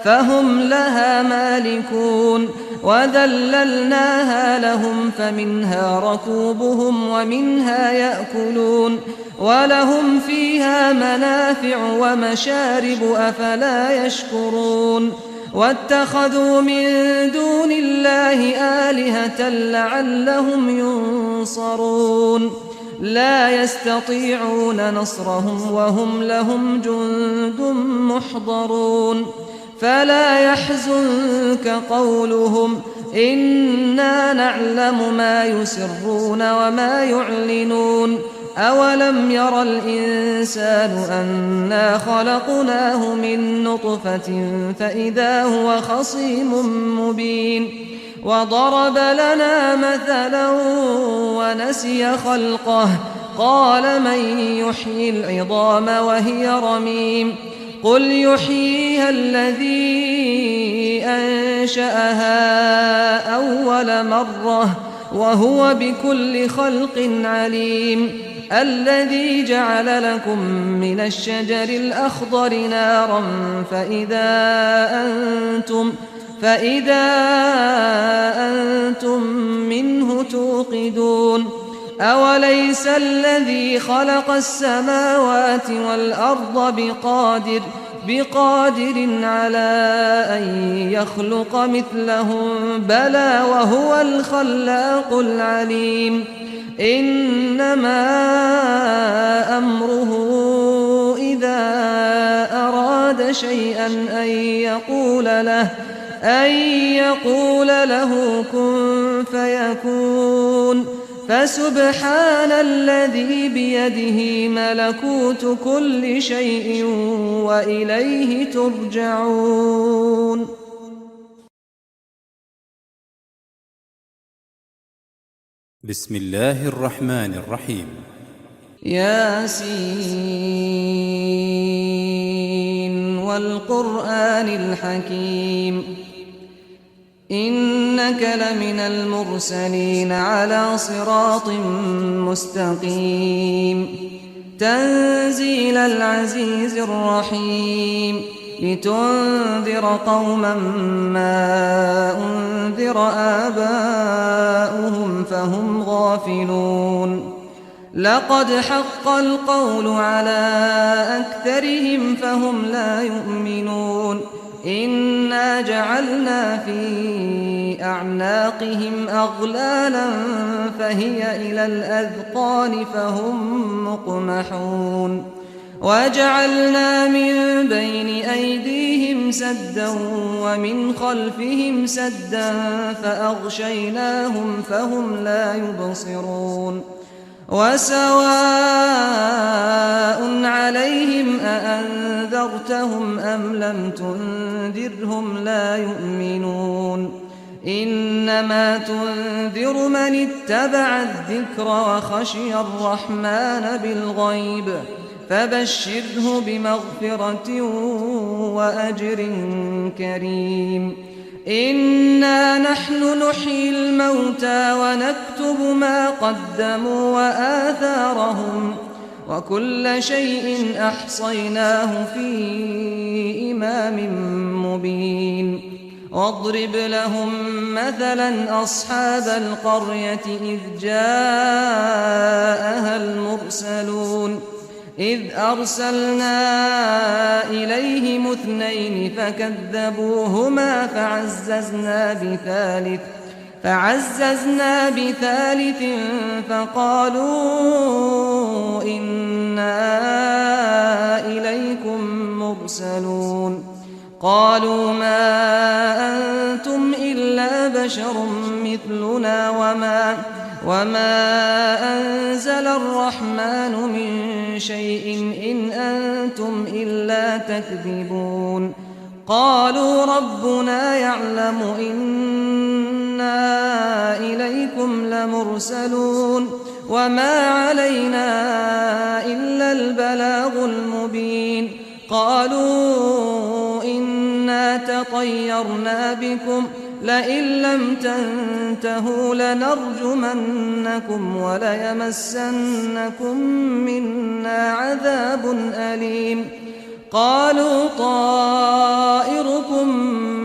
Speaker 2: فهم لها مالكون وذللناها لهم فمنها ركوبهم ومنها يأكلون ولهم فيها منافع ومشارب أفلا يشكرون واتخذوا من دون الله آلهة لعلهم ينصرون لا يستطيعون نصرهم وهم لهم جند محضرون فلا يحزنك قولهم إنا نعلم ما يسرون وما يعلنون أولم ير الإنسان أنا خلقناه من نطفة فإذا هو خصيم مبين وضرب لنا مثلا ونسي خلقه قال من يحيي العظام وهي رميم قل يحييها الذي أنشأها أول مرة وهو بكل خلق عليم الذي جعل لكم من الشجر الأخضر نارا فإذا أنتم منه توقدون أوليس الذي خلق السماوات والأرض بقادر على أن يخلق مثلهم بلى وهو الخلاق العليم إنما أمره إذا أراد شيئا أن يقول له كن فيكون فسبحان الذي بيده ملكوت كل شيء وإليه ترجعون.
Speaker 1: بسم الله الرحمن الرحيم.
Speaker 2: ياسين والقرآن الحكيم إنك لمن المرسلين على صراط مستقيم تنزيل العزيز الرحيم لتنذر قوما ما أنذر آباؤهم فهم غافلون لقد حق القول على أكثرهم فهم لا يؤمنون إنا جعلنا في أعناقهم أغلالا فهي إلى الأذقان فهم مقمحون وجعلنا من بين أيديهم سدا ومن خلفهم سدا فأغشيناهم فهم لا يبصرون وسواء عليهم أأنذرتهم أم لم تنذرهم لا يؤمنون إنما تنذر من اتبع الذكر وخشي الرحمن بالغيب فبشره بمغفرة وأجر كريم إنا نحن نحيي الموتى ونكتب ما قدموا وآثارهم وكل شيء أحصيناه في إمام مبين واضرب لهم مثلا أصحاب القرية إذ جاءها المرسلون إذ أرسلنا إليهم 2 فكذبوهما فعززنا بثالث فقالوا إنا إليكم مرسلون قالوا ما أنتم إلا بشر مثلنا وما أنزل الرحمن من شيء إن أنتم إلا تكذبون قالوا ربنا يعلم إنا إليكم لمرسلون وما علينا إلا البلاغ المبين قالوا إنا تطيرنا بكم لئن لم تنتهوا لنرجمنكم وليمسنكم منا عذاب أليم قالوا طائركم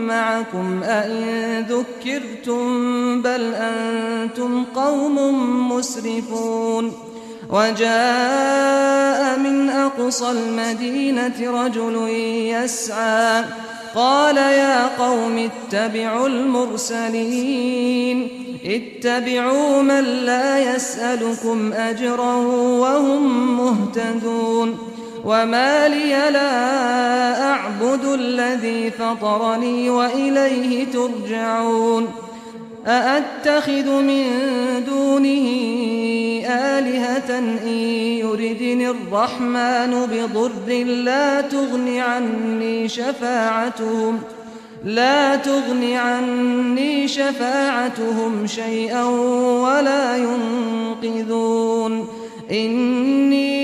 Speaker 2: معكم أئن ذكرتم بل أنتم قوم مسرفون وجاء من أقصى المدينة رجل يسعى قال يا قوم اتبعوا المرسلين اتبعوا من لا يسألكم أجرا وهم مهتدون وما لي لا أعبد الذي فطرني وإليه ترجعون أأتخذ من دونه آلهة إن يردني الرحمن بضر لا تغني عني شفاعتهم شيئا ولا ينقذون إني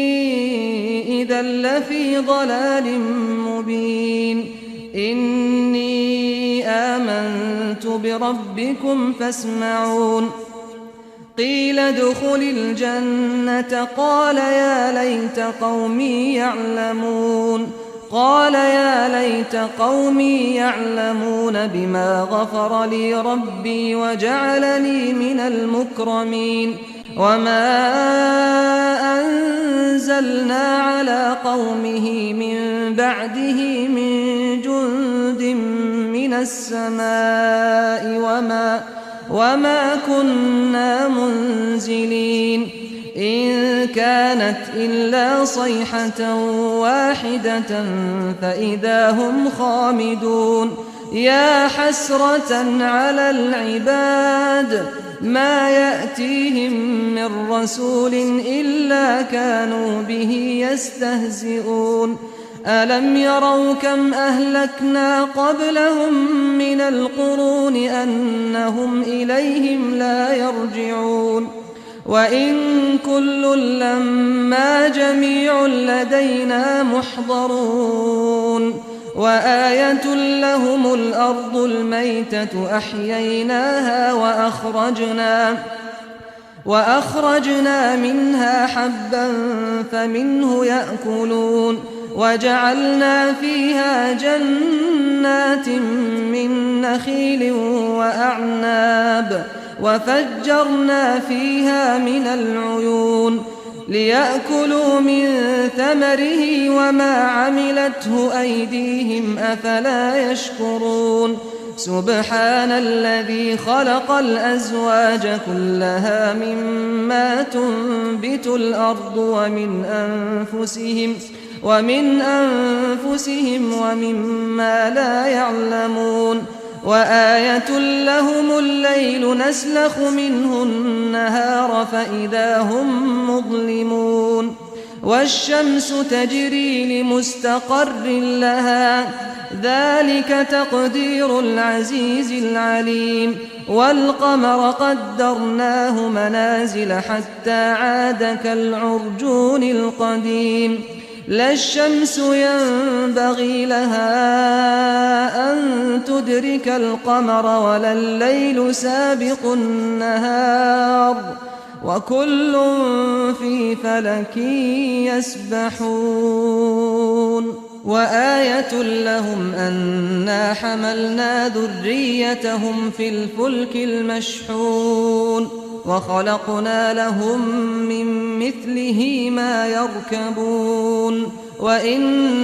Speaker 2: إذا لفي ضلال مبين إني آمنت بربكم فاسمعون قيل ادخل الجنة قال يا ليت قومي يعلمون بما غفر لي ربي وجعلني من المكرمين وما أنزلنا على قومه من بعده من جند من السماء وما كنا منزلين إن كانت إلا صيحة واحدة فإذا هم خامدون يا حسرة على العباد ما يأتيهم من رسول إلا كانوا به يستهزئون ألم يروا كم أهلكنا قبلهم من القرون أنهم إليهم لا يرجعون وإن كل لما جميع لدينا محضرون وآية لهم الأرض الميتة أحييناها وأخرجنا منها حبا فمنه يأكلون وجعلنا فيها جنات من نخيل وأعناب وفجرنا فيها من العيون ليأكلوا من ثمره وما عملته أيديهم أفلا يشكرون سبحان الذي خلق الأزواج كلها مما تنبت الأرض ومن أنفسهم ومما لا يعلمون وآية لهم الليل نسلخ منه النهار فإذا هم مظلمون والشمس تجري لمستقر لها ذلك تقدير العزيز العليم والقمر قدرناه منازل حتى عاد كالعرجون القديم لا الشمس ينبغي لها أن تدرك القمر ولا الليل سابق النهار وكل في فلك يسبحون وآية لهم أنا حملنا ذريتهم في الفلك المشحون وخلقنا لهم من مثله ما يركبون وإن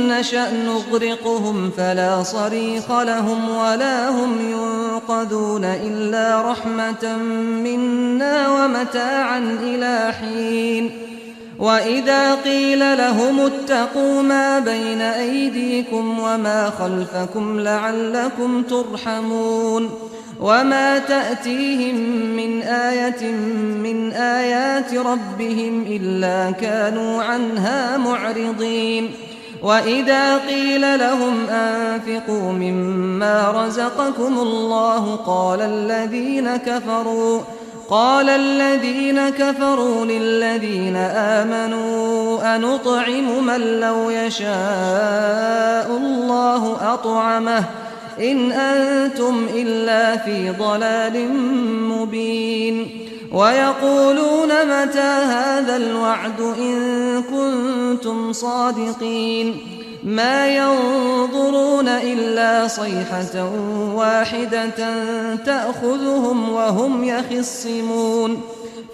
Speaker 2: نشأ نغرقهم فلا صريخ لهم ولا هم ينقذون إلا رحمة منا ومتاعا إلى حين وإذا قيل لهم اتقوا ما بين أيديكم وما خلفكم لعلكم ترحمون وما تأتيهم من آية من آيات ربهم إلا كانوا عنها معرضين وإذا قيل لهم أنفقوا مما رزقكم الله قال الذين كفروا للذين آمنوا أنطعم من لو يشاء الله أطعمه إن أنتم إلا في ضلال مبين ويقولون متى هذا الوعد إن كنتم صادقين ما ينظرون إلا صيحة واحدة تأخذهم وهم يخصمون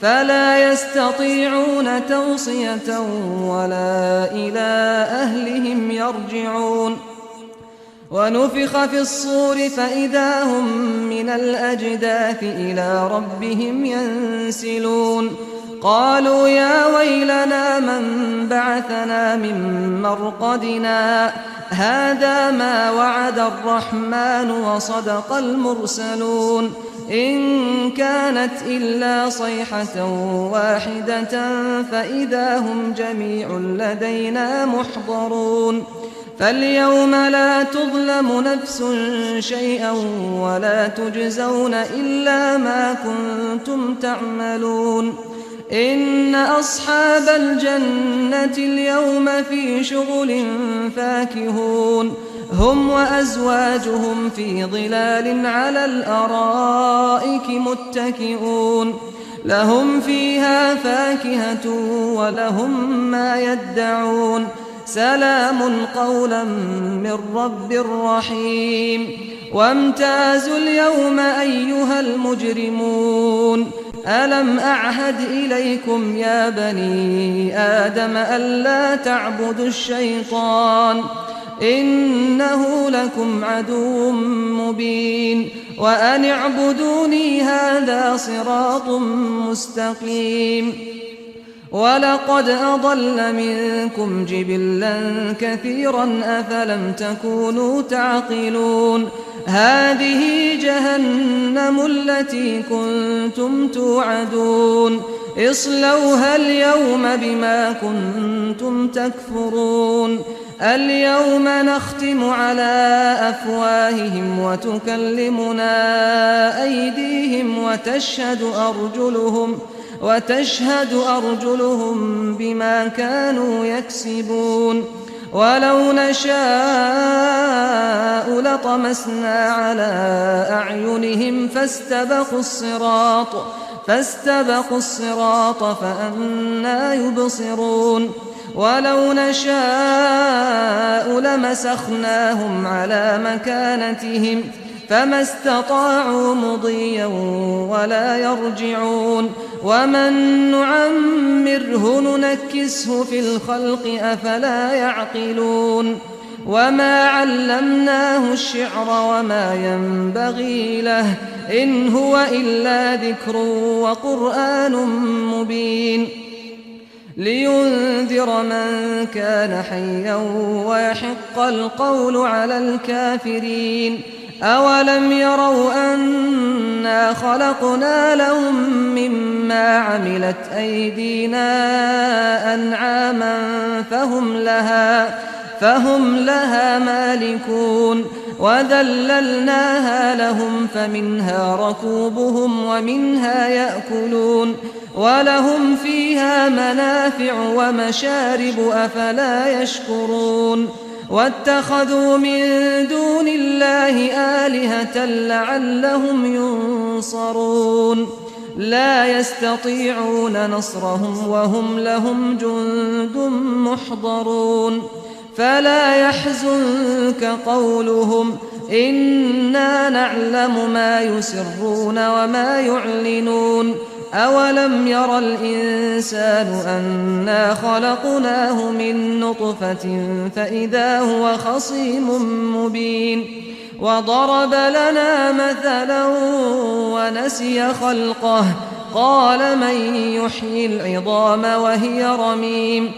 Speaker 2: فلا يستطيعون توصية ولا إلى أهلهم يرجعون ونفخ في الصور فإذا هم من الأجداث إلى ربهم ينسلون قالوا يا ويلنا من بعثنا من مرقدنا هذا ما وعد الرحمن وصدق المرسلون إن كانت إلا صيحة واحدة فإذا هم جميع لدينا محضرون فاليوم لا تظلم نفس شيئا ولا تجزون إلا ما كنتم تعملون إن أصحاب الجنة اليوم في شغل فاكهون هم وأزواجهم في ظلال على الأرائك متكئون لهم فيها فاكهة ولهم ما يدعون سلام قولا من رب رحيم وامتازوا اليوم أيها المجرمون ألم أعهد إليكم يا بني آدم ألا تعبدوا الشيطان إنه لكم عدو مبين وأن اعبدوني هذا صراط مستقيم ولقد أضل منكم جبلا كثيرا أفلم تكونوا تعقلون هذه جهنم التي كنتم توعدون اصلوها اليوم بما كنتم تكفرون اليوم نختم على أفواههم وتكلمنا أيديهم وتشهد أرجلهم بما كانوا يكسبون ولو نشاء لطمسنا على أعينهم فاستبقوا الصراط فأنى يبصرون ولو نشاء لمسخناهم على مكانتهم فما استطاعوا مضيا ولا يرجعون ومن نعمره ننكسه في الخلق أفلا يعقلون وما علمناه الشعر وما ينبغي له إن هو إلا ذكر وقرآن مبين لينذر من كان حيا ويحق القول على الكافرين أولم يروا أنا خلقنا لهم مما عملت أيدينا أنعاما فهم لها مالكون وذللناها لهم فمنها ركوبهم ومنها يأكلون ولهم فيها منافع ومشارب أفلا يشكرون واتخذوا من دون الله آلهة لعلهم ينصرون لا يستطيعون نصرهم وهم لهم جند محضرون فلا يحزنك قولهم إنا نعلم ما يسرون وما يعلنون أولم ير الإنسان أنا خلقناه من نطفة فإذا هو خصيم مبين وضرب لنا مثلا ونسي خلقه قال من يحيي العظام وهي رميم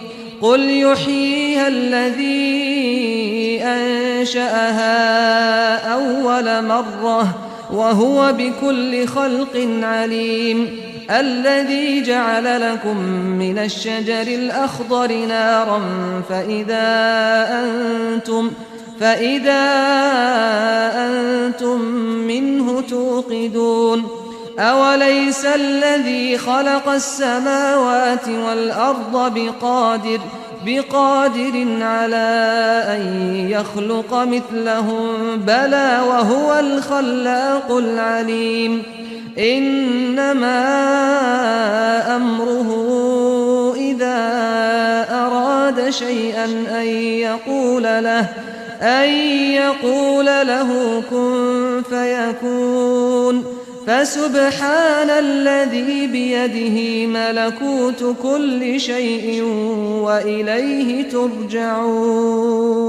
Speaker 2: قل يحييها الذي أنشأها أول مرة وهو بكل خلق عليم الذي جعل لكم من الشجر الأخضر نارا فإذا أنتم منه توقدون أوليس الذي خلق السماوات والأرض بقادر على أن يخلق مثلهم بلى وهو الخلاق العليم إنما أمره إذا أراد شيئا أن يقول له كن فيكون فسبحان الذي بيده ملكوت كل شيء وإليه ترجعون